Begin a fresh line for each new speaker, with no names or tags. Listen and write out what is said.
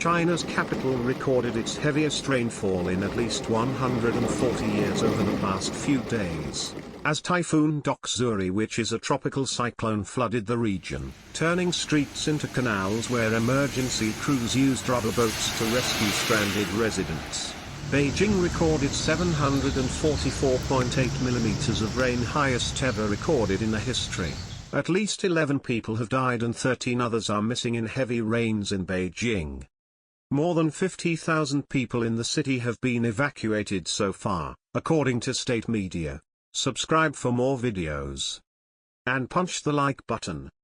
China's capital recorded its heaviest rainfall in at least 140 years over the past few days, as Typhoon Doksuri, which is a tropical cyclone, flooded the region, turning streets into canals where emergency crews used rubber boats to rescue stranded residents. Beijing recorded 744.8 millimeters of rain, highest ever recorded in the history. At least 11 people have died and 13 others are missing in heavy rains in Beijing. More than 50,000 people in the city have been evacuated so far, according to state media. Subscribe for more videos. And punch the like button.